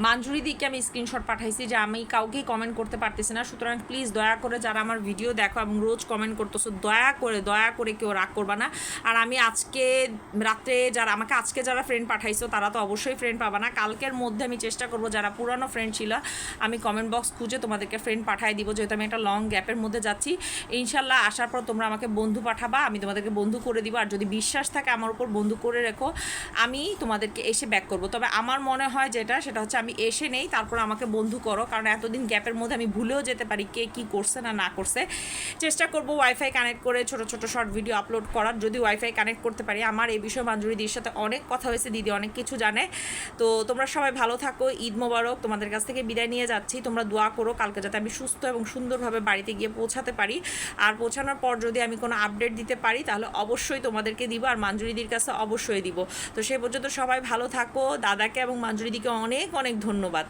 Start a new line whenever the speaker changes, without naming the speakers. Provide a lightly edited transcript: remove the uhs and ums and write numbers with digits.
মাঞ্জুরিদিকে আমি স্ক্রিনশট পাঠাইছি যে আমি কাউকেই কমেন্ট করতে পারতেছি না, সুতরাং প্লিজ দয়া করে যারা আমার ভিডিও দেখো এবং রোজ কমেন্ট করতেছো দয়া করে কেউ রাগ করবা না। আর আমি আজকে রাত্রে আমাকে আজকে যারা ফ্রেন্ড পাঠাইছো তারা তো অবশ্যই ফ্রেন্ড পাবা না, কালকের মধ্যে আমি চেষ্টা করবো যারা পুরানো ফ্রেন্ড ছিল আমি কমেন্ট বক্স খুঁজে তোমাদেরকে ফ্রেন্ড পাঠিয়ে দিব, যেহেতু আমি একটা লং গ্যাপের মধ্যে যাচ্ছি। ইনশাল্লাহ আসার পর তোমরা আমাকে বন্ধু পাঠাবা, আমি তোমাদেরকে বন্ধু করে দিব। আর যদি বিশ্বাস থাকে আমার উপর বন্ধু করে রেখো, আমি তোমাদেরকে এসে ব্যাক করব। তবে আমার মনে হয় সেটা হচ্ছে আমি এসে নেই তারপর আমাকে বন্ধু করো, কারণ এতদিন গ্যাপের মধ্যে আমি ভুলেও যেতে পারি কে কী করছে না করছে। চেষ্টা করব ওয়াইফাই কানেক্ট করে ছোট ছোট শর্ট ভিডিও আপলোড করার, যদি ওয়াইফাই কানেক্ট করতে পারি। আমার এই বিষয়ে মাঞ্জুরি দিদির সাথে অনেক কথা হয়েছে, দিদি অনেক কিছু জানে। তো তোমরা সবাই ভালো থাকো, ঈদ মোবারক। তোমাদের কাছ থেকে বিদায় নিয়ে যাচ্ছি, তোমরা দোয়া করো কালকে যাতে আমি সুস্থ এবং সুন্দরভাবে বাড়িতে গিয়ে পৌঁছাতে পারি। আর পৌঁছানোর পর যদি আমি কোনো আপডেট দিতে পারি তাহলে অবশ্যই তোমাদেরকে দিব, আর মাঞ্জুরিদির কাছে অবশ্যই দিব। তো সেই পর্যন্ত সবাই ভালো থাকো, দাদাকে এবং মাঞ্জুরিদিকে অনেক অনেক ধন্যবাদ।